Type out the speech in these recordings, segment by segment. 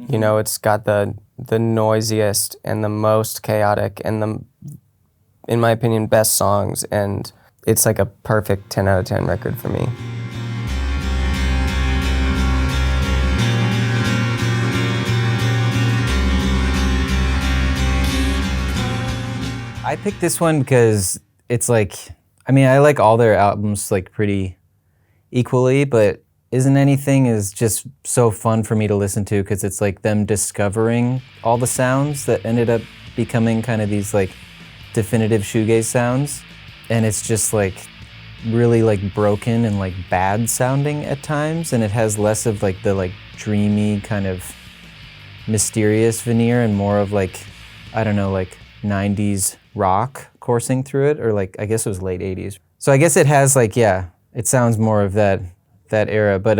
You know, it's got the noisiest and the most chaotic and in my opinion, best songs, and it's like a perfect 10 out of 10 record for me. I picked this one because it's like, I mean, I like all their albums like pretty equally, but Isn't Anything is just so fun for me to listen to because it's like them discovering all the sounds that ended up becoming kind of these like definitive shoegaze sounds. And it's just like really like broken and like bad sounding at times. And it has less of like the like dreamy kind of mysterious veneer and more of like, I don't know, like 90s rock coursing through it, or like, I guess it was late 80s. So I guess it has like, yeah, it sounds more of that era. But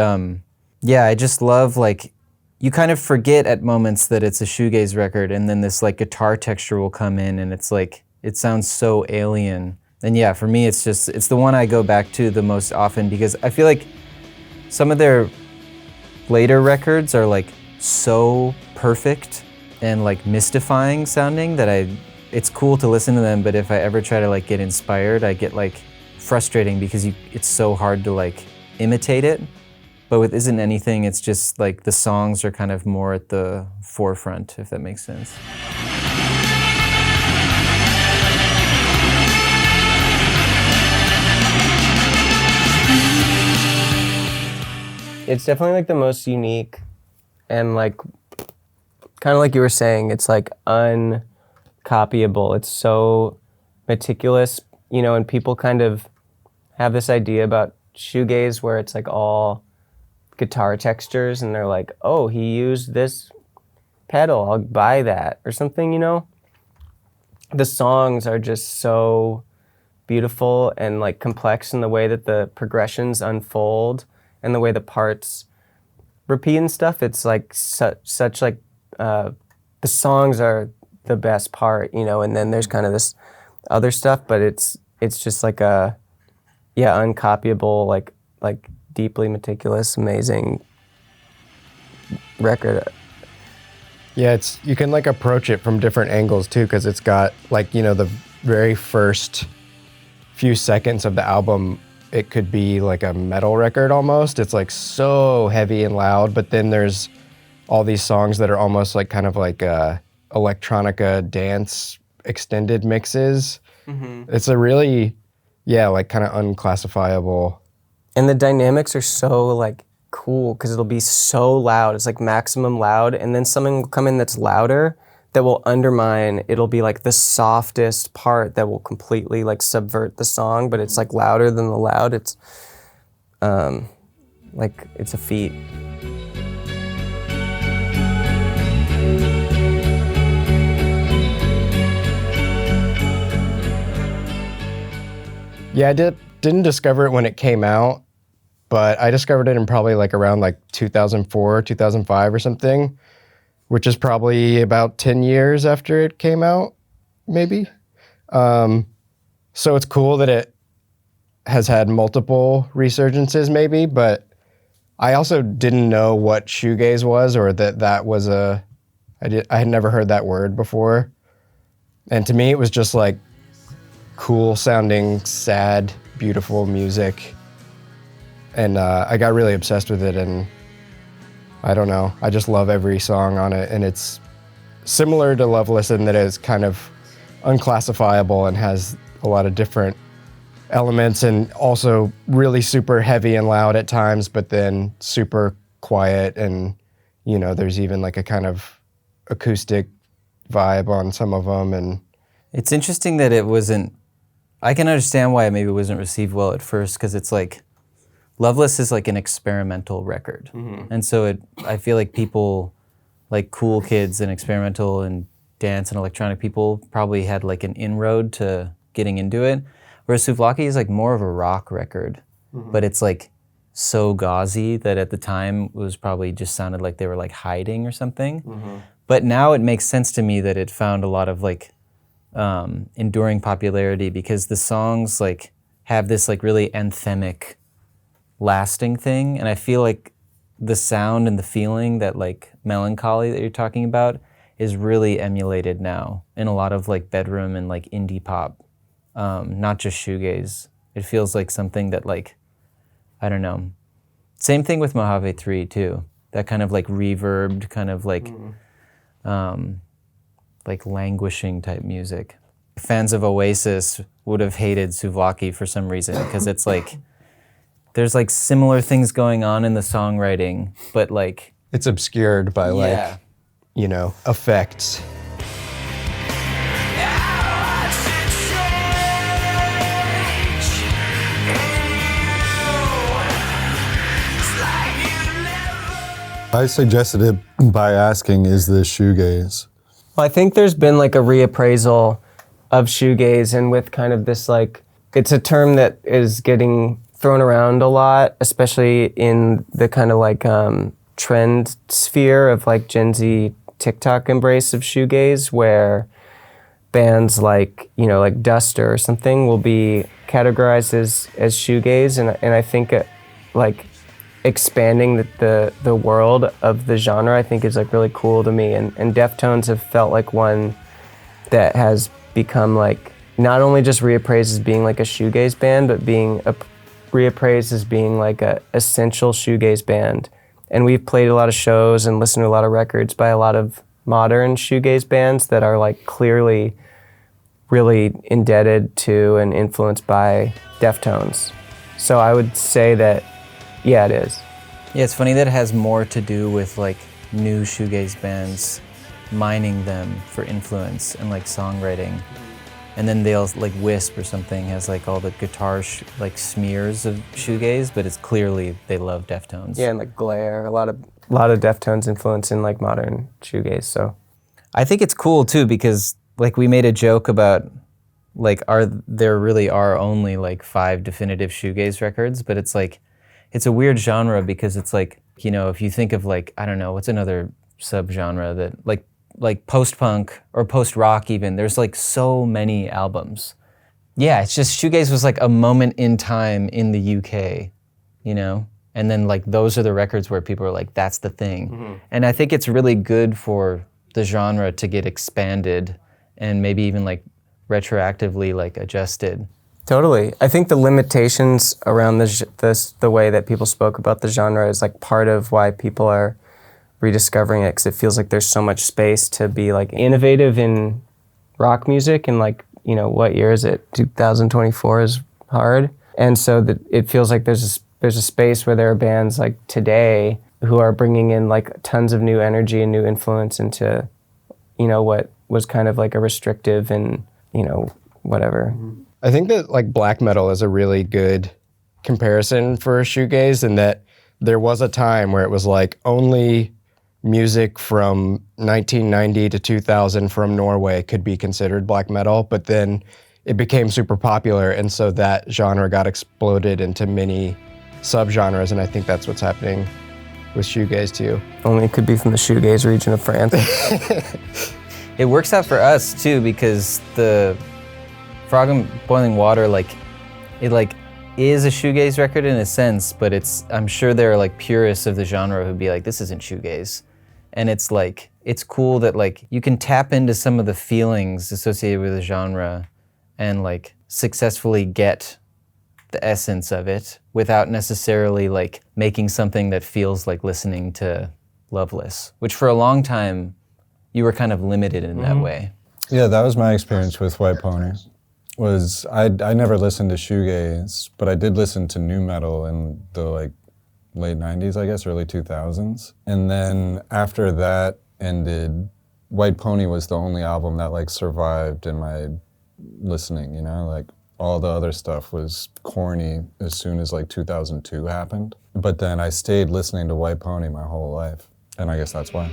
yeah, I just love like, you kind of forget at moments that it's a shoegaze record, and then this like guitar texture will come in and it's like, it sounds so alien. And yeah, for me, it's the one I go back to the most often because I feel like some of their later records are like so perfect and like mystifying sounding that it's cool to listen to them, but if I ever try to like get inspired, I get like frustrating because it's so hard to like imitate it. But with Isn't Anything, it's just like the songs are kind of more at the forefront, if that makes sense. It's definitely like the most unique and like, kind of like you were saying, it's like uncopyable. It's so meticulous, you know, and people kind of have this idea about shoegaze where it's like all guitar textures and they're like, oh, he used this pedal, I'll buy that or something, you know? The songs are just so beautiful and like complex in the way that the progressions unfold and the way the parts repeat and stuff. It's like such like, the songs are the best part, you know, and then there's kind of this other stuff, but it's just like a, yeah, uncopyable, like deeply meticulous, amazing record. Yeah, you can like approach it from different angles too, because it's got like, you know, the very first few seconds of the album, it could be like a metal record almost. It's like so heavy and loud, but then there's all these songs that are almost like kind of like electronica dance extended mixes. Mm-hmm. It's a really, yeah, like kind of unclassifiable. And the dynamics are so like cool because it'll be so loud. It's like maximum loud, and then something will come in that's louder that will undermine. It'll be like the softest part that will completely like subvert the song, but it's like louder than the loud. It's like it's a feat. Yeah, I didn't discover it when it came out, but I discovered it in probably like around like 2004, 2005 or something, which is probably about 10 years after it came out, maybe. So it's cool that it has had multiple resurgences maybe, but I also didn't know what shoegaze was, or that was I had never heard that word before. And to me, it was just like cool sounding, sad, beautiful music. And I got really obsessed with it, and I don't know, I just love every song on it. And it's similar to Loveless in that it's kind of unclassifiable and has a lot of different elements, and also really super heavy and loud at times, but then super quiet. And, you know, there's even like a kind of acoustic vibe on some of them. And it's interesting that it wasn't, I can understand why it maybe wasn't received well at first, because it's like, Loveless is like an experimental record. Mm-hmm. And so I feel like people, like cool kids and experimental and dance and electronic people probably had like an inroad to getting into it. Whereas Souvlaki is like more of a rock record, mm-hmm. but it's like so gauzy that at the time it was probably just sounded like they were like hiding or something. Mm-hmm. But now it makes sense to me that it found a lot of like enduring popularity, because the songs like have this like really anthemic lasting thing. And I feel like the sound and the feeling, that like melancholy that you're talking about, is really emulated now in a lot of like bedroom and like indie pop, not just shoegaze. It feels like something that like, I don't know. Same thing with Mojave 3 too. That kind of like reverbed, kind of like languishing type music. Fans of Oasis would have hated Souvlaki for some reason, because it's like, there's like similar things going on in the songwriting, but like... It's obscured by Yeah. like, you know, effects. I suggested it by asking, is this shoegaze? Well, I think there's been like a reappraisal of shoegaze, and with kind of this like, it's a term that is getting thrown around a lot, especially in the kind of like trend sphere of like Gen Z TikTok embrace of shoegaze, where bands like, you know, like Duster or something will be categorized as shoegaze, and I think like expanding the world of the genre, I think, is like really cool to me, and Deftones have felt like one that has become like not only just reappraised as being like a shoegaze band, but being reappraised as being like a essential shoegaze band. And we've played a lot of shows and listened to a lot of records by a lot of modern shoegaze bands that are like clearly really indebted to and influenced by Deftones. So I would say that, yeah, it is. Yeah, it's funny that it has more to do with like new shoegaze bands mining them for influence and like songwriting. And then they'll like Wisp or something has like all the guitar like smears of shoegaze, but it's clearly they love Deftones. Yeah, and like Glare, a lot of Deftones influence in like modern shoegaze. So I think it's cool too, because like we made a joke about like there really are only like 5 definitive shoegaze records, but it's like it's a weird genre, because it's like, you know, if you think of like, I don't know, what's another subgenre that like post-punk or post-rock even, there's like so many albums. Yeah, it's just shoegaze was like a moment in time in the UK, you know? And then like those are the records where people are like, that's the thing. Mm-hmm. And I think it's really good for the genre to get expanded and maybe even like retroactively like adjusted. totally. I think the limitations around the way that people spoke about the genre is like part of why people are rediscovering it, because it feels like there's so much space to be like innovative in rock music, and like, you know, what year is it? 2024 is hard. And so it feels like there's a space where there are bands like today who are bringing in like tons of new energy and new influence into, you know, what was kind of like a restrictive and, you know, whatever. I think that like black metal is a really good comparison for shoegaze, in that there was a time where it was like only music from 1990 to 2000 from Norway could be considered black metal, but then it became super popular, and so that genre got exploded into many subgenres, and I think that's what's happening with shoegaze too. Only it could be from the shoegaze region of France. It works out for us too, because the Frog and Boiling Water, like, it like is a shoegaze record in a sense, but I'm sure there are like purists of the genre who'd be like, this isn't shoegaze. And it's like, it's cool that like you can tap into some of the feelings associated with the genre and like successfully get the essence of it without necessarily like making something that feels like listening to Loveless, which for a long time you were kind of limited in that way. Yeah, that was my experience with White Pony. I never listened to shoegaze, but I did listen to nu metal in the like late 90s, I guess, early 2000s. And then after that ended, White Pony was the only album that like survived in my listening, you know? Like all the other stuff was corny as soon as like 2002 happened. But then I stayed listening to White Pony my whole life. And I guess that's why.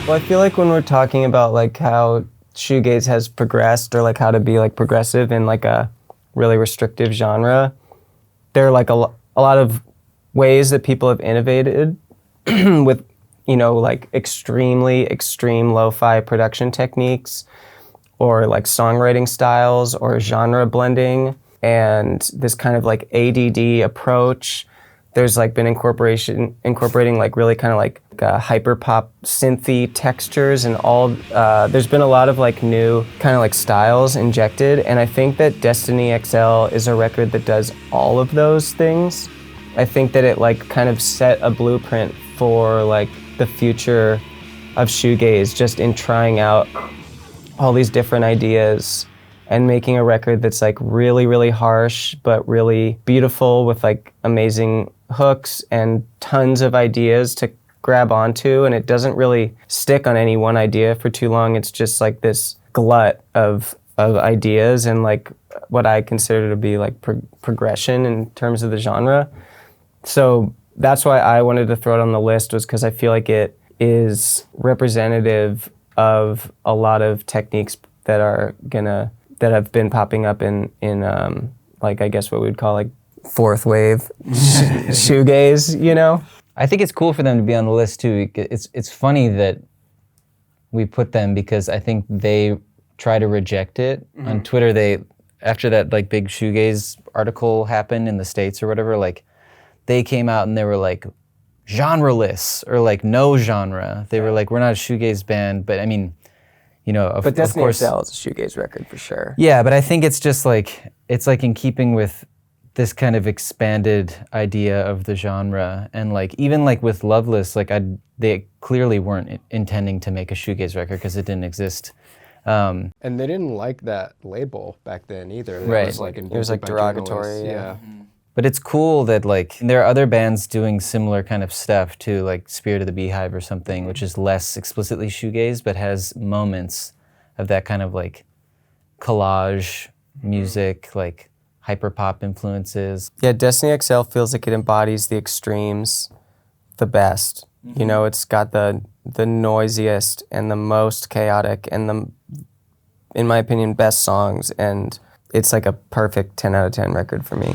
Well, I feel like when we're talking about like how shoegaze has progressed, or like how to be like progressive in like a really restrictive genre, there are like a lot of ways that people have innovated with, you know, like extremely extreme lo-fi production techniques or like songwriting styles or genre blending and this kind of like ADD approach. There's like been incorporating like really kind of like hyper pop synthy textures and all. There's been a lot of like new kind of like styles injected, and I think that Destiny XL is a record that does all of those things. I think that it like kind of set a blueprint for like the future of shoegaze, just in trying out all these different ideas and making a record that's like really, really harsh, but really beautiful with like amazing hooks and tons of ideas to grab onto. And it doesn't really stick on any one idea for too long. It's just like this glut of ideas and like what I consider to be like progression in terms of the genre. So that's why I wanted to throw it on the list, was because I feel like it is representative of a lot of techniques that have been popping up in like, I guess what we would call like fourth wave shoegaze, you know? I think it's cool for them to be on the list too. It's funny that we put them because I think they try to reject it. On Twitter, they, after that like big shoegaze article happened in the States or whatever, like they came out and they were like genreless or like no genre. They were like, we're not a shoegaze band, but I mean, you know, of Destiny course, XL is a shoegaze record for sure. Yeah, but I think it's just like, it's like in keeping with this kind of expanded idea of the genre. And like, even like with Loveless, like they clearly weren't intending to make a shoegaze record because it didn't exist. And they didn't like that label back then either. Right. It was like derogatory, yeah. But it's cool that like there are other bands doing similar kind of stuff too, like Spirit of the Beehive or something, which is less explicitly shoegaze, but has moments of that kind of like collage music, like hyper pop influences. Yeah, Destiny XL feels like it embodies the extremes the best. You know, it's got the noisiest and the most chaotic and the, in my opinion, best songs, and it's like a perfect 10 out of 10 record for me.